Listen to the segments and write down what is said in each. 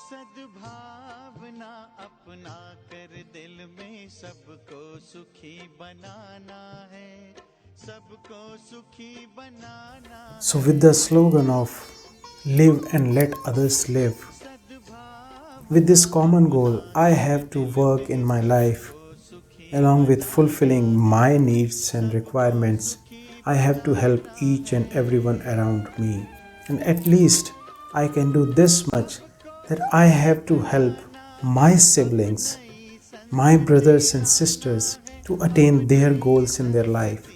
सद्भावना अपना कर दिल में सबको सुखी बनाना है, सबको सुखी बनाना। So with the slogan of live and let others live, with this common goal, I have to work in my life along with fulfilling my needs and requirements. I have to help each and everyone around me. And at least I can do this much, that I have to help my siblings, my brothers and sisters to attain their goals in their life.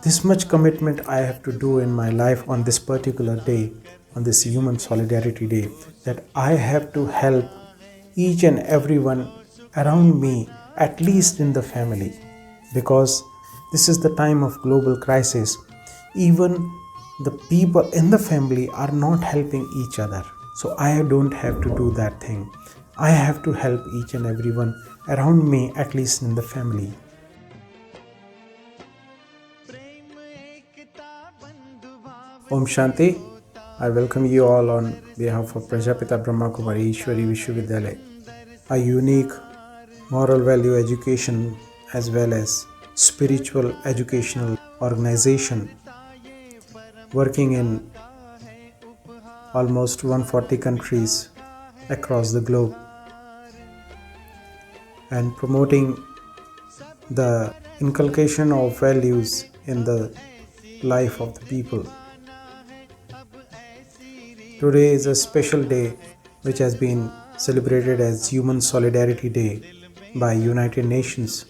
This much commitment I have to do in my life on this particular day, on this Human Solidarity Day, that I have to help each and everyone around me, at least in the family, because this is the time of global crisis. Even the people in the family are not helping each other. So I don't have to do that thing. I have to help each and everyone around me, at least in the family. Om Shanti. I welcome you all on behalf of Prajapita Brahma Kumari Ishwari Vishwavidyalaya, a unique moral value education as well as spiritual educational organization working in almost 140 countries across the globe and promoting the inculcation of values in the life of the people. Today is a special day which has been celebrated as Human Solidarity Day by United Nations.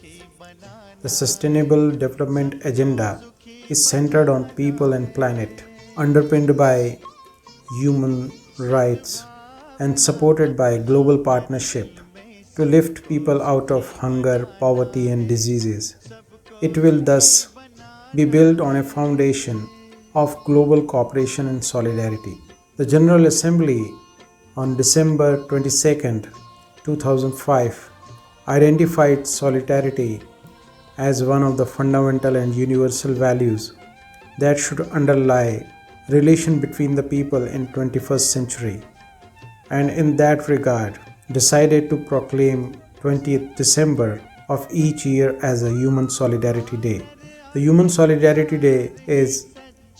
The Sustainable Development Agenda is centered on people and planet, underpinned by human rights and supported by global partnership to lift people out of hunger, poverty and diseases. It will thus be built on a foundation of global cooperation and solidarity. The General Assembly on December 22, 2005 identified solidarity as one of the fundamental and universal values that should underlie relation between the people in 21st century, and in that regard decided to proclaim 20th December of each year as a Human Solidarity Day. The Human Solidarity Day is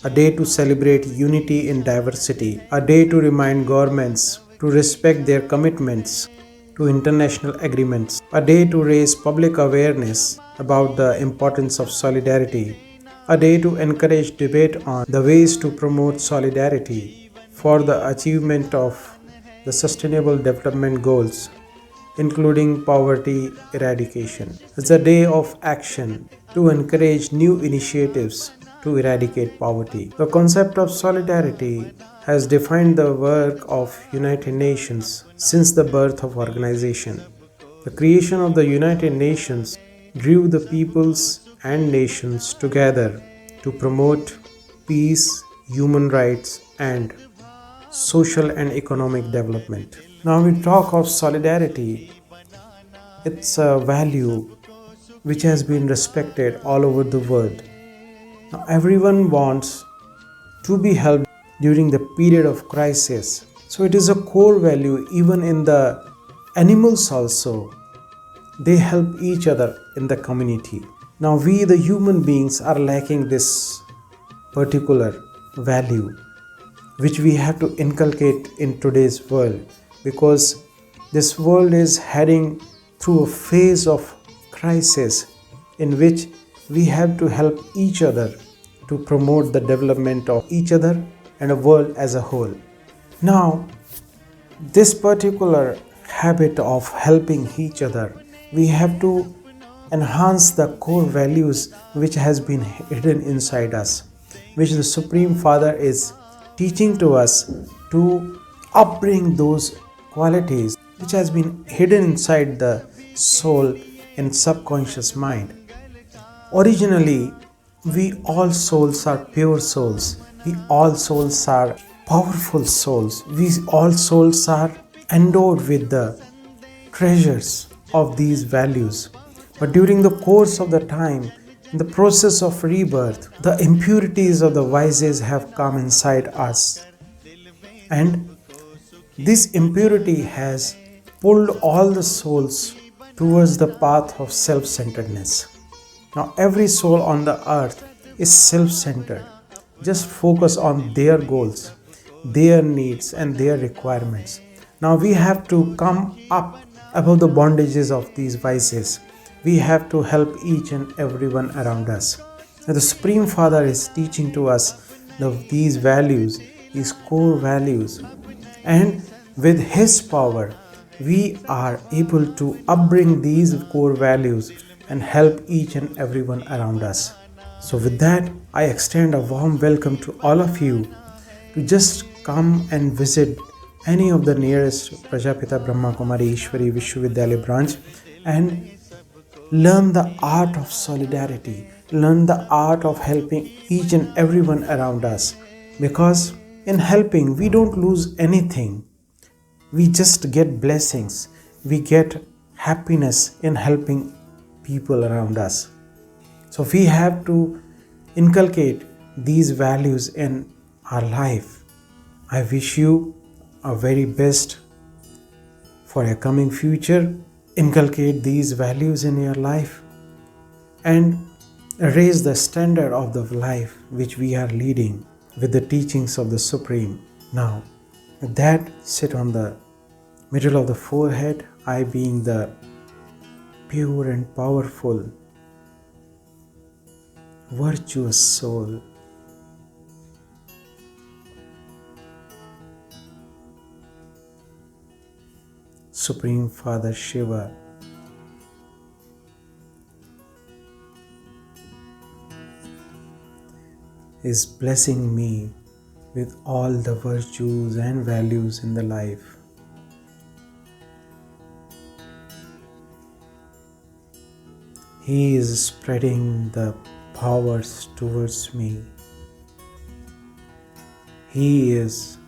a day to celebrate unity in diversity, a day to remind governments to respect their commitments to international agreements, a day to raise public awareness about the importance of solidarity, a day to encourage debate on the ways to promote solidarity for the achievement of the Sustainable Development Goals, including poverty eradication. It's a day of action to encourage new initiatives to eradicate poverty. The concept of solidarity has defined the work of United Nations since the birth of organization. The creation of the United Nations drew the peoples and nations together to promote peace, human rights, and social and economic development. Now we talk of solidarity. It's a value which has been respected all over the world. Now everyone wants to be helped during the period of crisis. So it is a core value even in the animals also. They help each other in the community. Now we the human beings are lacking this particular value which we have to inculcate in today's world, because this world is heading through a phase of crisis in which we have to help each other to promote the development of each other and the world as a whole. Now, this particular habit of helping each other, we have to enhance the core values which has been hidden inside us, which the Supreme Father is teaching to us to upbring those qualities which has been hidden inside the soul and subconscious mind. Originally, we all souls are pure souls. We all souls are powerful souls. We all souls are endowed with the treasures of these values. But during the course of the time, in the process of rebirth, the impurities of the vices have come inside us. And This impurity has pulled all the souls towards the path of self centeredness. Now, every soul on the earth is self centered. Just focus on their goals, their needs, and their requirements. Now, we have to come up above the bondages of these vices. We have to help each and everyone around us. Now, the Supreme Father is teaching to us these values, these core values, and with His power, we are able to upbring these core values and help each and everyone around us. So, with that, I extend a warm welcome to all of you to just come and visit any of the nearest Prajapita Brahma Kumari Ishwari Vishwavidyalaya branch and learn the art of solidarity, learn the art of helping each and everyone around us. Because in helping, we don't lose anything. We just get blessings. We get happiness in helping people around us. So we have to inculcate these values in our life. I wish you a very best for your coming future. Inculcate these values in your life and raise the standard of the life which we are leading with the teachings of the Supreme. Now, with that, sit on the middle of the forehead, I being the pure and powerful, virtuous soul. Supreme Father Shiva is blessing me with all the virtues and values in the life. He is spreading the powers towards me. He is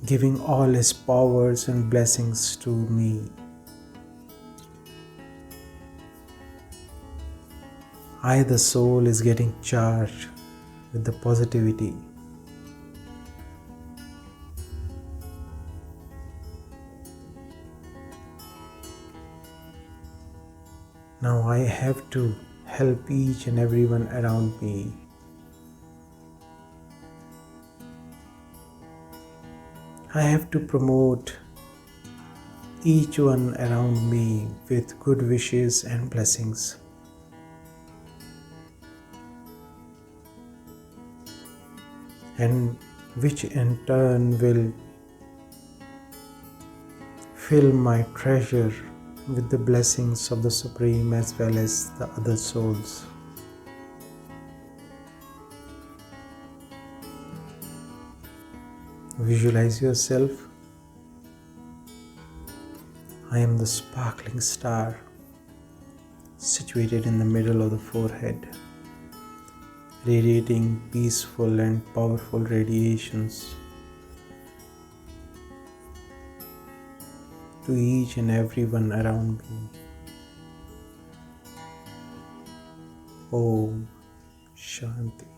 giving all His powers and blessings to me. I, the soul, is getting charged with the positivity. Now I have to help each and everyone around me. I have to promote each one around me with good wishes and blessings. And which in turn will fill my treasure with the blessings of the Supreme as well as the other souls. Visualize yourself. I am the sparkling star situated in the middle of the forehead, radiating peaceful and powerful radiations to each and everyone around me. Om Shanti.